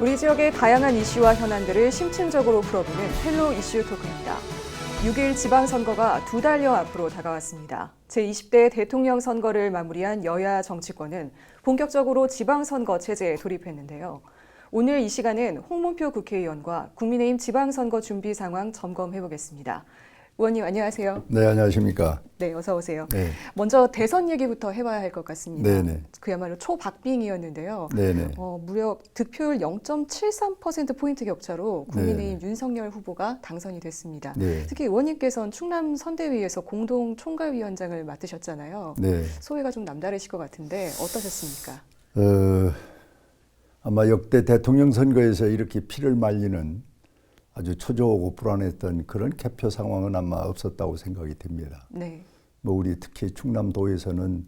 우리 지역의 다양한 이슈와 현안들을 심층적으로 풀어보는 헬로 이슈 토크입니다. 6일 지방선거가 2달여 앞으로 다가왔습니다. 제20대 대통령 선거를 마무리한 여야 정치권은 본격적으로 지방선거 체제에 돌입했는데요. 오늘 이 시간은 홍문표 국회의원과 국민의힘 지방선거 준비 상황 점검해보겠습니다. 의원님 안녕하세요. 네, 안녕하십니까. 네, 어서 오세요. 네. 먼저 대선 얘기부터 해봐야 할 것 같습니다. 네네. 그야말로 초박빙이었는데요. 네네. 무려 득표율 0.73%포인트 격차로 국민의힘 윤석열 후보가 당선이 됐습니다. 네. 특히 의원님께서는 충남 선대위에서 공동 총괄위원장을 맡으셨잖아요. 네. 소회가 좀 남다르실 것 같은데 어떠셨습니까? 아마 역대 대통령 선거에서 이렇게 피를 말리는 아주 초조하고 불안했던 그런 개표 상황은 아마 없었다고 생각이 됩니다. 네. 뭐 우리 특히 충남도에서는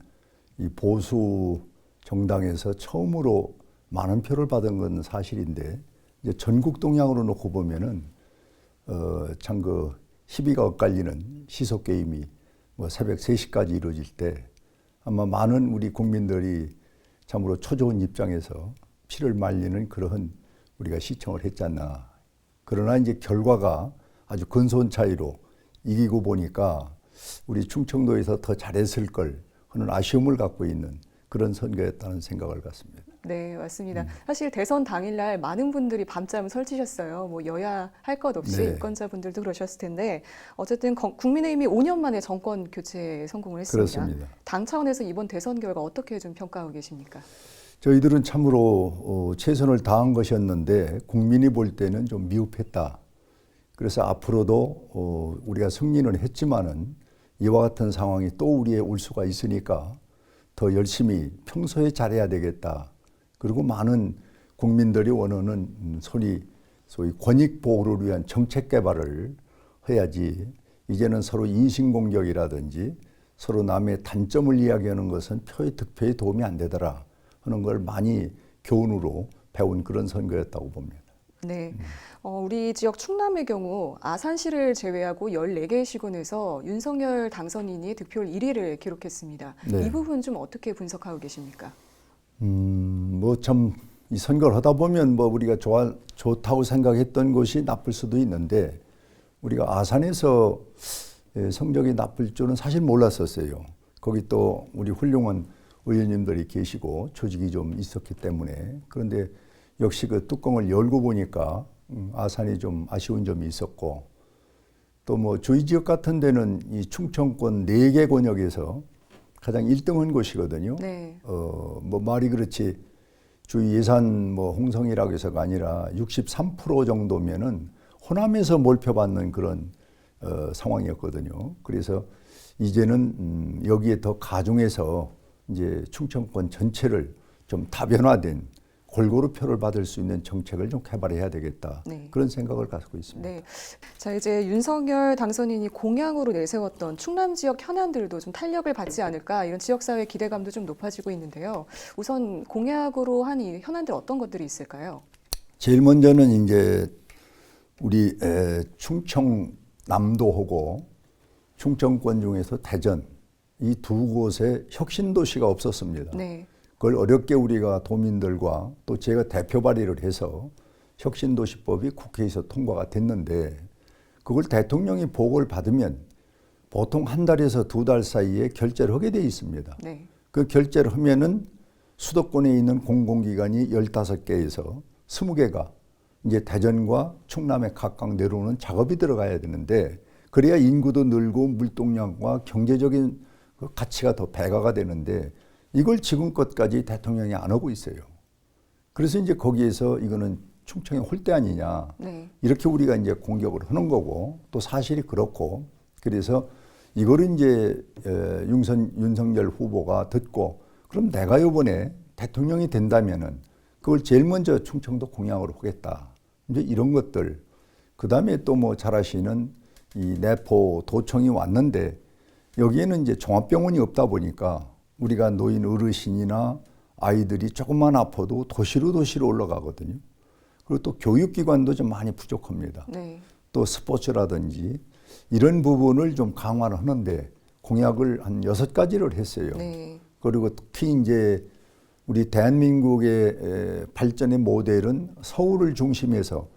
이 보수 정당에서 처음으로 많은 표를 받은 건 사실인데 이제 전국 동향으로 놓고 보면은 참 그 희비가 엇갈리는 시속 게임이 뭐 새벽 3시까지 이루어질 때 아마 많은 우리 국민들이 참으로 초조한 입장에서 피를 말리는 그러한 우리가 시청을 했지 않나. 그러나 이제 결과가 아주 근소한 차이로 이기고 보니까 우리 충청도에서 더 잘했을 걸 하는 아쉬움을 갖고 있는 그런 선거였다는 생각을 갖습니다. 네, 맞습니다. 사실 대선 당일날 많은 분들이 밤잠을 설치셨어요. 뭐 여야 할 것 없이 네. 유권자분들도 그러셨을 텐데 어쨌든 국민의힘이 5년 만에 정권 교체에 성공을 했습니다. 그렇습니다. 당 차원에서 이번 대선 결과 어떻게 좀 평가하고 계십니까? 저희들은 참으로 최선을 다한 것이었는데 국민이 볼 때는 좀 미흡했다. 그래서 앞으로도 우리가 승리는 했지만은 이와 같은 상황이 또 우리에 올 수가 있으니까 더 열심히 평소에 잘해야 되겠다. 그리고 많은 국민들이 원하는 소위 권익 보호를 위한 정책 개발을 해야지 이제는 서로 인신공격이라든지 서로 남의 단점을 이야기하는 것은 득표에 도움이 안 되더라 하는 걸 많이 교훈으로 배운 그런 선거였다고 봅니다. 네, 우리 지역 충남의 경우 아산시를 제외하고 14개의 시군에서 윤석열 당선인이 득표율 1위를 기록했습니다. 네. 이 부분 좀 어떻게 분석하고 계십니까? 뭐 참 이 선거를 하다 보면 뭐 우리가 좋다고 생각했던 것이 나쁠 수도 있는데 우리가 아산에서 성적이 나쁠 줄은 사실 몰랐었어요. 거기 또 우리 훌륭한 의원님들이 계시고 조직이 좀 있었기 때문에 그런데 역시 그 뚜껑을 열고 보니까 아산이 좀 아쉬운 점이 있었고 또 뭐 저희 지역 같은 데는 이 충청권 4개 권역에서 가장 1등한 곳이거든요. 네. 뭐 말이 그렇지 주의 예산 뭐 홍성이라고 해서가 아니라 63% 정도면은 호남에서 몰표받는 그런 상황이었거든요. 그래서 이제는 여기에 더 가중해서 이제 충청권 전체를 좀 다변화된 골고루 표를 받을 수 있는 정책을 좀 개발해야 되겠다. 네. 그런 생각을 갖고 있습니다. 네. 자, 이제 윤석열 당선인이 공약으로 내세웠던 충남 지역 현안들도 좀 탄력을 받지 않을까 이런 지역사회 기대감도 좀 높아지고 있는데요. 우선 공약으로 한 이 현안들 어떤 것들이 있을까요? 제일 먼저는 이제 우리 충청남도하고 충청권 중에서 대전 이 두 곳에 혁신도시가 없었습니다. 네. 그걸 어렵게 우리가 도민들과 또 제가 대표 발의를 해서 혁신도시법이 국회에서 통과가 됐는데 그걸 대통령이 보고를 받으면 보통 1달에서 2달 사이에 결재를 하게 돼 있습니다. 네. 그 결재를 하면은 수도권에 있는 공공기관이 15개에서 20개가 이제 대전과 충남에 각각 내려오는 작업이 들어가야 되는데 그래야 인구도 늘고 물동량과 경제적인 그 가치가 더 배가가 되는데 이걸 지금껏까지 대통령이 안 하고 있어요. 그래서 이제 거기에서 이거는 충청의 홀대 아니냐. 네. 이렇게 우리가 이제 공격을 하는 거고 또 사실이 그렇고 그래서 이거를 이제 윤석열 후보가 듣고 그럼 내가 이번에 대통령이 된다면은 그걸 제일 먼저 충청도 공약으로 하겠다. 이제 이런 것들. 그 다음에 또 뭐 잘 아시는 이 내포 도청이 왔는데 여기에는 이제 종합병원이 없다 보니까 우리가 노인 어르신이나 아이들이 조금만 아파도 도시로 올라가거든요. 그리고 또 교육기관도 좀 많이 부족합니다. 네. 또 스포츠라든지 이런 부분을 좀 강화를 하는데 공약을 한 6가지를 했어요. 네. 그리고 특히 이제 우리 대한민국의 발전의 모델은 서울을 중심해서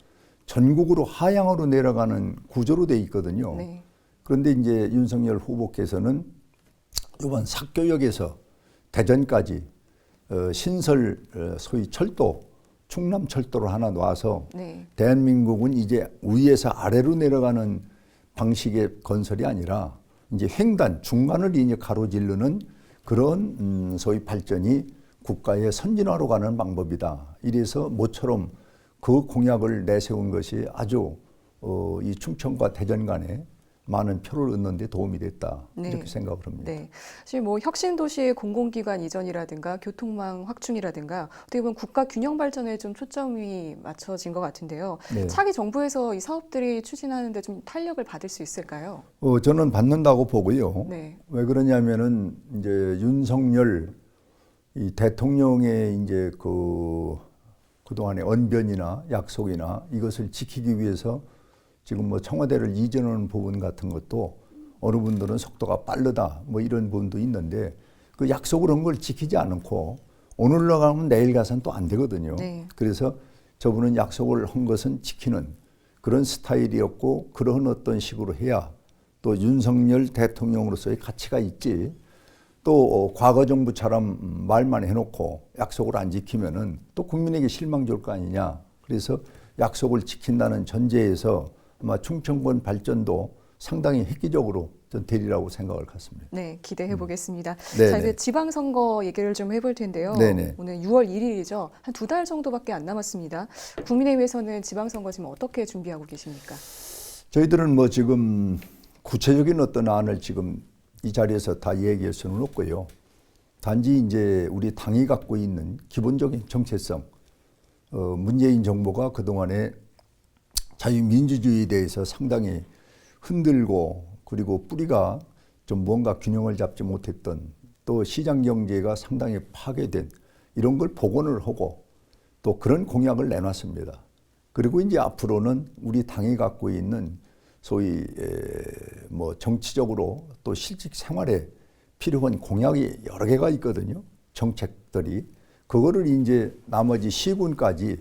전국으로 하향으로 내려가는 구조로 돼 있거든요. 네. 그런데 이제 윤석열 후보께서는 이번 삭교역에서 대전까지 신설 소위 철도, 충남철도를 하나 놔서 네. 대한민국은 이제 위에서 아래로 내려가는 방식의 건설이 아니라 이제 횡단, 중간을 이제 가로지르는 그런 소위 발전이 국가의 선진화로 가는 방법이다. 이래서 모처럼 그 공약을 내세운 것이 아주 이 충청과 대전 간에 많은 표를 얻는 데 도움이 됐다. 네. 이렇게 생각을 합니다. 네. 사실 뭐 혁신도시의 공공기관 이전이라든가 교통망 확충이라든가 어떻게 보면 국가 균형 발전에 좀 초점이 맞춰진 것 같은데요. 네. 차기 정부에서 이 사업들이 추진하는데 좀 탄력을 받을 수 있을까요? 저는 받는다고 보고요. 네. 왜 그러냐면은 이제 윤석열 이 대통령의 이제 그동안의 언변이나 약속이나 이것을 지키기 위해서 지금 뭐 청와대를 이전하는 부분 같은 것도 어느 분들은 속도가 빠르다 뭐 이런 부분도 있는데 그 약속을 한 걸 지키지 않고 오늘 나가면 내일 가서는 또 안 되거든요. 네. 그래서 저분은 약속을 한 것은 지키는 그런 스타일이었고 그런 어떤 식으로 해야 또 윤석열 대통령으로서의 가치가 있지 또 과거 정부처럼 말만 해놓고 약속을 안 지키면은 또 국민에게 실망 줄 거 아니냐. 그래서 약속을 지킨다는 전제에서 아마 충청권 발전도 상당히 획기적으로 전 되리라고 생각을 갖습니다. 네, 기대해 보겠습니다. 네네. 자, 이제 지방선거 얘기를 좀 해볼 텐데요. 네네. 오늘 6월 1일이죠. 한 2달 정도밖에 안 남았습니다. 국민의힘에서는 지방선거 지금 어떻게 준비하고 계십니까? 저희들은 뭐 지금 구체적인 어떤 안을 지금 이 자리에서 다 얘기할 수는 없고요. 단지 이제 우리 당이 갖고 있는 기본적인 정체성, 문재인 정부가 그동안에 자유민주주의에 대해서 상당히 흔들고 그리고 뿌리가 좀 뭔가 균형을 잡지 못했던 또 시장경제가 상당히 파괴된 이런 걸 복원을 하고 또 그런 공약을 내놨습니다. 그리고 이제 앞으로는 우리 당이 갖고 있는 소위 뭐 정치적으로 또 실직 생활에 필요한 공약이 여러 개가 있거든요. 정책들이. 그거를 이제 나머지 시군까지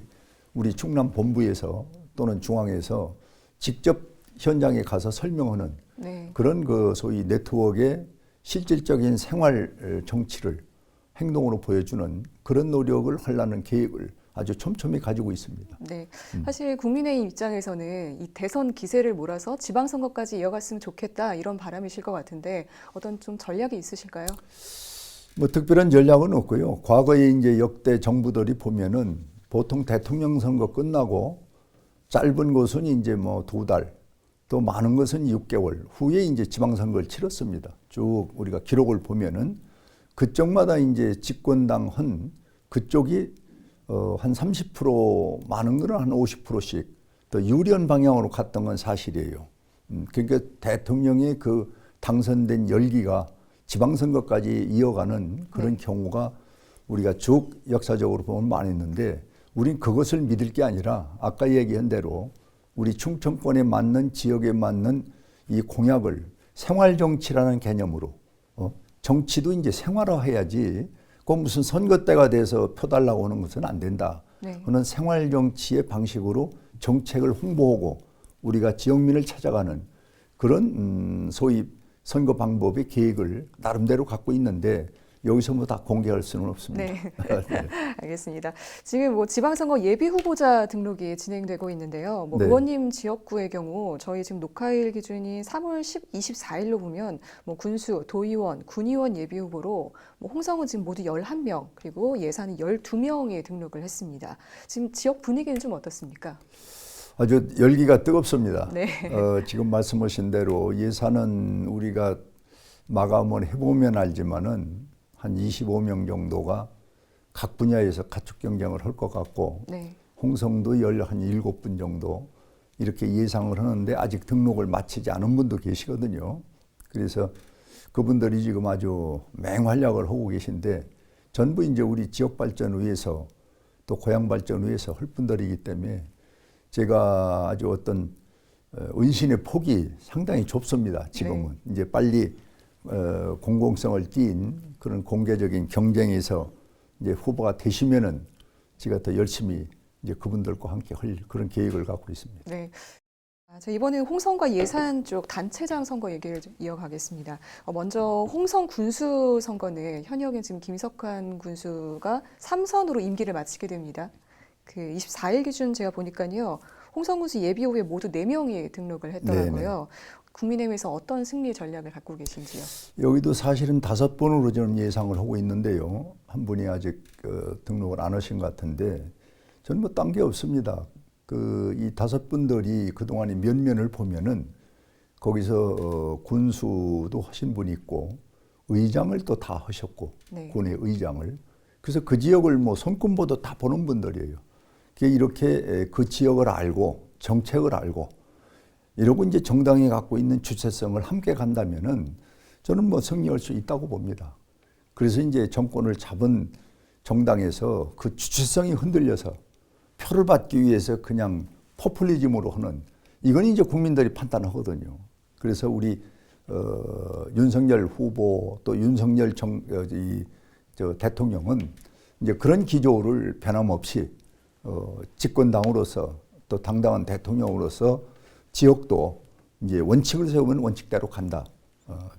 우리 충남 본부에서 또는 중앙에서 직접 현장에 가서 설명하는 네. 그런 그 소위 네트워크의 실질적인 생활 정치를 행동으로 보여주는 그런 노력을 하려는 계획을 아주 촘촘히 가지고 있습니다. 네, 사실 국민의힘 입장에서는 이 대선 기세를 몰아서 지방선거까지 이어갔으면 좋겠다 이런 바람이실 것 같은데 어떤 좀 전략이 있으실까요? 뭐 특별한 전략은 없고요. 과거에 이제 역대 정부들이 보면은 보통 대통령 선거 끝나고 짧은 것은 이제 뭐 2달, 또 많은 것은 6개월 후에 이제 지방선거를 치렀습니다. 쭉 우리가 기록을 보면은 그쪽마다 이제 집권당 한 그쪽이 한 30% 많은 거는 한 50%씩 더 유리한 방향으로 갔던 건 사실이에요. 그러니까 대통령의 그 당선된 열기가 지방선거까지 이어가는 그런 경우가 우리가 쭉 역사적으로 보면 많이 있는데 우린 그것을 믿을 게 아니라 아까 얘기한 대로 우리 충청권에 맞는 지역에 맞는 이 공약을 생활정치라는 개념으로 정치도 이제 생활화해야지 꼭 무슨 선거 때가 돼서 표 달라고 하는 것은 안 된다. 네. 그런 생활정치의 방식으로 정책을 홍보하고 우리가 지역민을 찾아가는 그런 소위 선거 방법의 계획을 나름대로 갖고 있는데 여기서 뭐 다 공개할 수는 없습니다. 네. 네. 알겠습니다. 지금 뭐 지방선거 예비 후보자 등록이 진행되고 있는데요. 뭐 네. 의원님 지역구의 경우 저희 지금 녹화일 기준인 3월 24일로 보면 뭐 군수, 도의원, 군의원 예비 후보로 뭐 홍성은 지금 모두 11명 그리고 예산이 12명이 등록을 했습니다. 지금 지역 분위기는 좀 어떻습니까? 아주 열기가 뜨겁습니다. 네. 지금 말씀하신 대로 예산은 우리가 마감을 해보면 알지만은 한 25명 정도가 각 분야에서 가축 경쟁을 할 것 같고 네. 홍성도 한 7분 정도 이렇게 예상을 하는데 아직 등록을 마치지 않은 분도 계시거든요. 그래서 그분들이 지금 아주 맹활약을 하고 계신데 전부 이제 우리 지역 발전을 위해서 또 고향 발전을 위해서 할 분들이기 때문에 제가 아주 어떤 은신의 폭이 상당히 좁습니다. 지금은 이제 빨리 공공성을 띈 그런 공개적인 경쟁에서 이제 후보가 되시면은 제가 더 열심히 이제 그분들과 함께 할 그런 계획을 갖고 있습니다. 네. 자, 이번에는 홍성과 예산 쪽 단체장 선거 얘기를 좀 이어가겠습니다. 먼저 홍성 군수 선거는 현역인 지금 김석환 군수가 3선으로 임기를 마치게 됩니다. 그 24일 기준 제가 보니까요. 홍성 군수 예비 후보에 모두 4명이 등록을 했더라고요. 국민의힘에서 어떤 승리 전략을 갖고 계신지요? 여기도 사실은 5번으로 저는 예상을 하고 있는데요. 한 분이 아직 등록을 안 하신 것 같은데 저는 뭐 딴 게 없습니다. 이 5분들이 그동안의 면면을 보면은 거기서 군수도 하신 분이 있고 의장을 또 다 하셨고 네. 군의 의장을 그래서 그 지역을 뭐 손금보도 다 보는 분들이에요. 이렇게 그 지역을 알고 정책을 알고 이러고 이제 정당이 갖고 있는 주체성을 함께 간다면은 저는 뭐 승리할 수 있다고 봅니다. 그래서 이제 정권을 잡은 정당에서 그 주체성이 흔들려서 표를 받기 위해서 그냥 포퓰리즘으로 하는 이건 이제 국민들이 판단하거든요. 그래서 우리 윤석열 후보 또 윤석열 대통령은 이제 그런 기조를 변함없이 집권당으로서 또 당당한 대통령으로서 지역도 이제 원칙을 세우면 원칙대로 간다.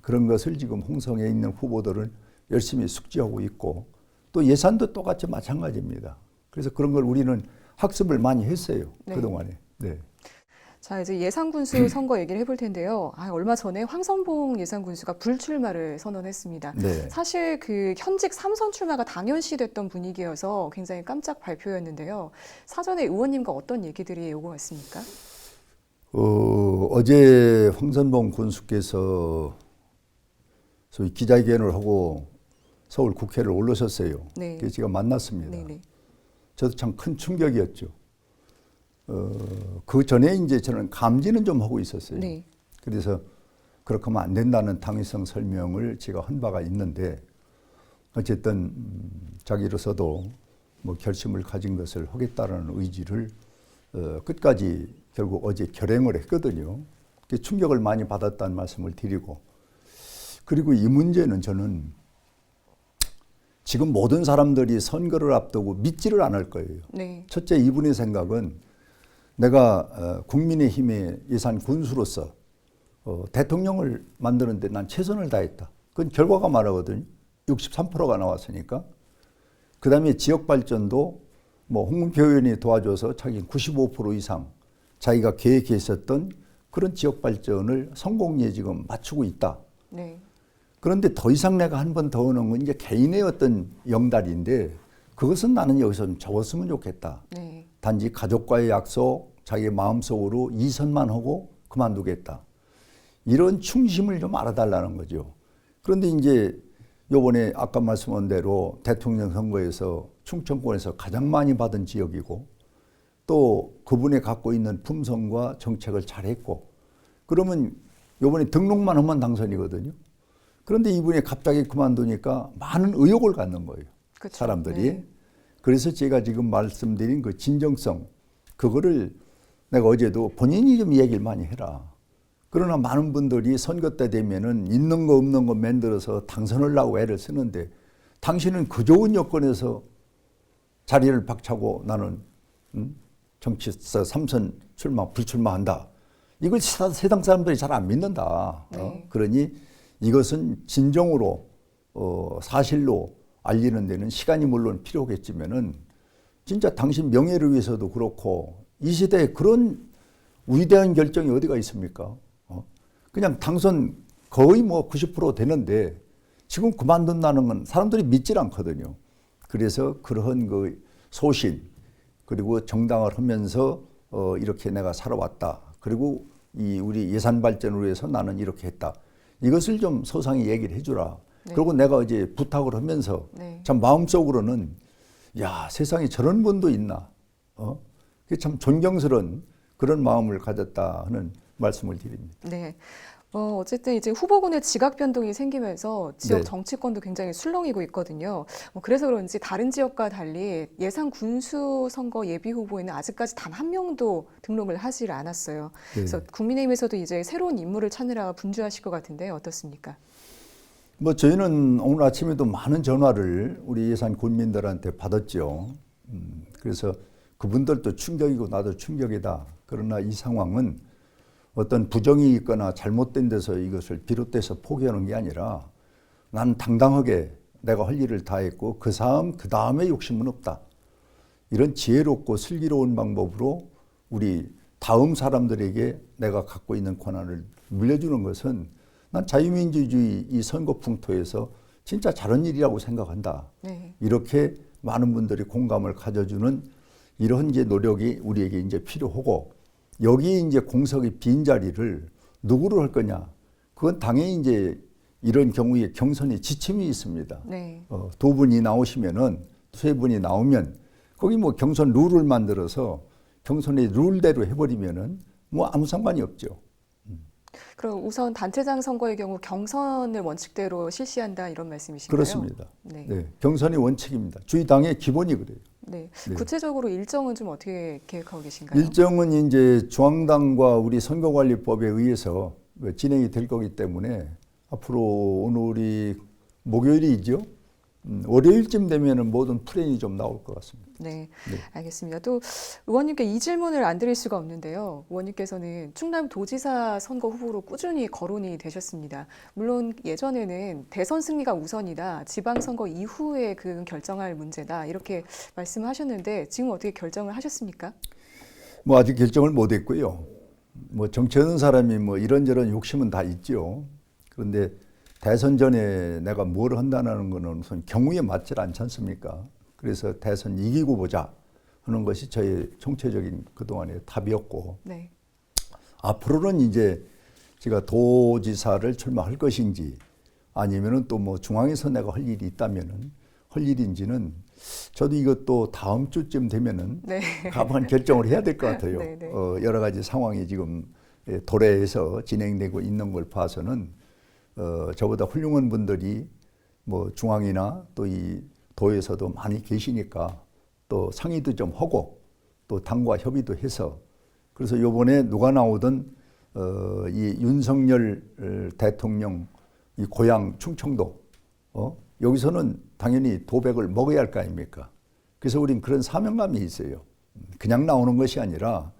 그런 것을 지금 홍성에 있는 후보들은 열심히 숙지하고 있고 또 예산도 똑같이 마찬가지입니다. 그래서 그런 걸 우리는 학습을 많이 했어요. 네. 그동안에. 네. 자, 이제 예산군수 선거 얘기를 해볼 텐데요. 얼마 전에 황선봉 예산군수가 불출마를 선언했습니다. 네. 사실 그 현직 3선 출마가 당연시됐던 분위기여서 굉장히 깜짝 발표였는데요. 사전에 의원님과 어떤 얘기들이 오고 갔습니까? 어제 황선봉 군수께서 소위 기자회견을 하고 서울 국회를 올라섰어요. 네. 그래서 제가 만났습니다. 네네. 저도 참 큰 충격이었죠. 그 전에 이제 저는 감지는 좀 하고 있었어요. 네. 그래서 그렇게 하면 안 된다는 당위성 설명을 제가 한 바가 있는데 어쨌든 자기로서도 뭐 결심을 가진 것을 하겠다는 의지를 끝까지 결국 어제 결행을 했거든요. 충격을 많이 받았다는 말씀을 드리고 그리고 이 문제는 저는 지금 모든 사람들이 선거를 앞두고 믿지를 않을 거예요. 네. 첫째, 이분의 생각은 내가 국민의힘의 예산 군수로서 대통령을 만드는데 난 최선을 다했다. 그건 결과가 말하거든요. 63%가 나왔으니까. 그 다음에 지역 발전도 뭐 홍문표 의원이 도와줘서 자기 95% 이상 자기가 계획했었던 그런 지역 발전을 성공리에 지금 맞추고 있다. 네. 그런데 더 이상 내가 한 번 더 하는 건 이제 개인의 어떤 영달인데 그것은 나는 여기서 좀 적었으면 좋겠다. 네. 단지 가족과의 약속, 자기의 마음속으로 이선만 하고 그만두겠다. 이런 충심을 좀 알아달라는 거죠. 그런데 이제 요번에 아까 말씀한 대로 대통령 선거에서 충청권에서 가장 많이 받은 지역이고 또 그분이 갖고 있는 품성과 정책을 잘했고 그러면 요번에 등록만 하면 당선이거든요. 그런데 이분이 갑자기 그만두니까 많은 의혹을 갖는 거예요. 그쵸. 사람들이. 네. 그래서 제가 지금 말씀드린 그 진정성 그거를 내가 어제도 본인이 좀 얘기를 많이 해라. 그러나 많은 분들이 선거 때 되면은 있는 거 없는 거 만들어서 당선하려고 애를 쓰는데 당신은 그 좋은 여건에서 자리를 박차고 나는 정치사 3선 출마 불출마한다. 이걸 세상 사람들이 잘 안 믿는다. 네. 그러니 이것은 진정으로 사실로 알리는 데는 시간이 물론 필요하겠지만은 진짜 당신 명예를 위해서도 그렇고 이 시대에 그런 위대한 결정이 어디가 있습니까? 그냥 당선 거의 뭐 90% 되는데 지금 그만둔다는 건 사람들이 믿질 않거든요. 그래서 그러한 그 소신 그리고 정당을 하면서 이렇게 내가 살아왔다. 그리고 이 우리 예산 발전을 위해서 나는 이렇게 했다. 이것을 좀 소상히 얘기를 해주라. 네. 그리고 내가 이제 부탁을 하면서 네. 참 마음속으로는 야 세상에 저런 분도 있나. 그게 참 존경스러운 그런 마음을 가졌다 하는 말씀을 드립니다. 네. 어쨌든 이제 후보군의 지각 변동이 생기면서 지역 네. 정치권도 굉장히 술렁이고 있거든요. 그래서 그런지 다른 지역과 달리 예산 군수 선거 예비 후보에는 아직까지 단 한 명도 등록을 하지 않았어요. 그래서 국민의힘에서도 이제 새로운 인물을 찾느라 분주하실 것 같은데 어떻습니까? 뭐 저희는 오늘 아침에도 많은 전화를 우리 예산 군민들한테 받았죠. 그래서 그분들도 충격이고 나도 충격이다. 그러나 이 상황은 어떤 부정이 있거나 잘못된 데서 이것을 비롯돼서 포기하는 게 아니라 난 당당하게 내가 할 일을 다 했고 그 다음에 욕심은 없다. 이런 지혜롭고 슬기로운 방법으로 우리 다음 사람들에게 내가 갖고 있는 권한을 물려주는 것은 난 자유민주주의 이 선거 풍토에서 진짜 잘한 일이라고 생각한다. 네. 이렇게 많은 분들이 공감을 가져주는 이런 이제 노력이 우리에게 이제 필요하고 여기 이제 공석의 빈자리를 누구로 할 거냐. 그건 당연히 이제 이런 경우에 경선에 지침이 있습니다. 네. 두 분이 나오시면은 세 분이 나오면 거기 뭐 경선 룰을 만들어서 경선의 룰대로 해버리면은 뭐 아무 상관이 없죠. 그럼 우선 단체장 선거의 경우 경선을 원칙대로 실시한다 이런 말씀이신가요? 그렇습니다. 네. 네, 경선이 원칙입니다. 저희 당의 기본이 그래요. 네. 네. 구체적으로 일정은 좀 어떻게 계획하고 계신가요? 일정은 이제 중앙당과 우리 선거관리법에 의해서 진행이 될 거기 때문에 앞으로 오늘이 목요일이죠. 월요일쯤 되면은 모든 플랜이 좀 나올 것 같습니다. 네, 네. 알겠습니다. 또 의원님께 이 질문을 안 드릴 수가 없는데요. 의원님께서는 충남도지사 선거 후보로 꾸준히 거론이 되셨습니다. 물론 예전에는 대선 승리가 우선이다, 지방선거 이후에 그 결정할 문제다 이렇게 말씀하셨는데 지금 어떻게 결정을 하셨습니까? 뭐 아직 결정을 못했고요. 뭐 정치하는 사람이 뭐 이런저런 욕심은 다 있죠. 그런데 대선 전에 내가 뭘 한다는 거는 우선 경우에 맞질 않지 않습니까? 그래서 대선 이기고 보자 하는 것이 저의 총체적인 그동안의 답이었고 네. 앞으로는 이제 제가 도지사를 출마할 것인지 아니면은 또 뭐 중앙에서 내가 할 일이 있다면은 할 일인지는 저도 이것도 다음 주쯤 되면은 네. 가만 결정을 해야 될 것 같아요. 네, 네. 여러 가지 상황이 지금 도래해서 진행되고 있는 걸 봐서는 저보다 훌륭한 분들이 뭐 중앙이나 또 이 도에서도 많이 계시니까 또 상의도 좀 하고 또 당과 협의도 해서 그래서 요번에 누가 나오든 이 윤석열 대통령 이 고향 충청도 여기서는 당연히 도백을 먹어야 할 거 아닙니까? 그래서 우린 그런 사명감이 있어요. 그냥 나오는 것이 아니라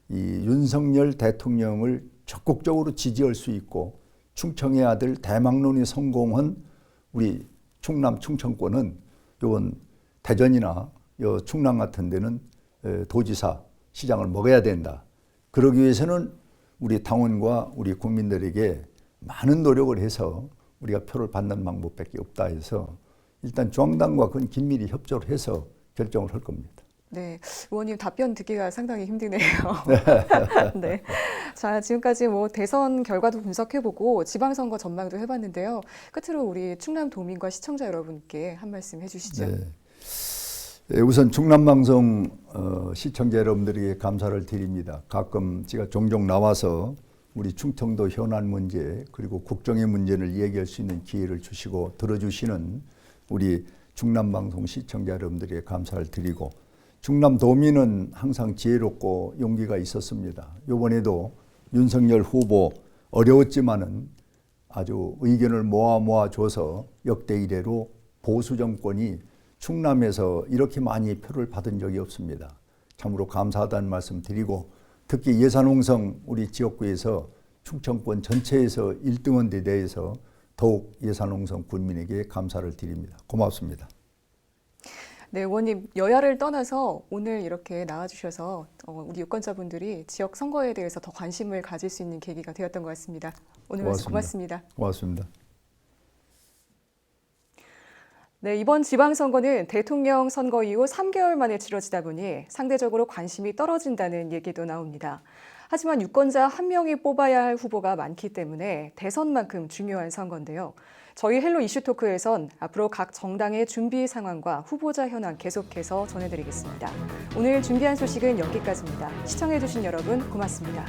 이 윤석열 대통령을 적극적으로 지지할 수 있고 충청의 아들 대망론이 성공한 우리 충남 충청권은 요번 대전이나 요 충남 같은 데는 도지사 시장을 먹어야 된다. 그러기 위해서는 우리 당원과 우리 국민들에게 많은 노력을 해서 우리가 표를 받는 방법밖에 없다 해서 일단 중앙당과 그건 긴밀히 협조를 해서 결정을 할 겁니다. 네, 의원님 답변 듣기가 상당히 힘드네요. 네. 자, 지금까지 뭐 대선 결과도 분석해보고 지방선거 전망도 해봤는데요. 끝으로 우리 충남도민과 시청자 여러분께 한 말씀 해주시죠. 네, 우선 충남방송 시청자 여러분들에게 감사를 드립니다. 가끔 제가 종종 나와서 우리 충청도 현안 문제 그리고 국정의 문제를 얘기할 수 있는 기회를 주시고 들어주시는 우리 충남방송 시청자 여러분들에게 감사를 드리고 충남도민은 항상 지혜롭고 용기가 있었습니다. 이번에도 윤석열 후보 어려웠지만은 아주 의견을 모아 줘서 역대 이래로 보수 정권이 충남에서 이렇게 많이 표를 받은 적이 없습니다. 참으로 감사하다는 말씀 드리고 특히 예산홍성 우리 지역구에서 충청권 전체에서 1등한 데 대해서 더욱 예산홍성 군민에게 감사를 드립니다. 고맙습니다. 네, 의원님 여야를 떠나서 오늘 이렇게 나와주셔서 우리 유권자분들이 지역 선거에 대해서 더 관심을 가질 수 있는 계기가 되었던 것 같습니다. 오늘 말씀 고맙습니다. 고맙습니다. 네, 이번 지방선거는 대통령 선거 이후 3개월 만에 치러지다 보니 상대적으로 관심이 떨어진다는 얘기도 나옵니다. 하지만 유권자 한 명이 뽑아야 할 후보가 많기 때문에 대선만큼 중요한 선거인데요. 저희 헬로 이슈토크에선 앞으로 각 정당의 준비 상황과 후보자 현황 계속해서 전해드리겠습니다. 오늘 준비한 소식은 여기까지입니다. 시청해주신 여러분 고맙습니다.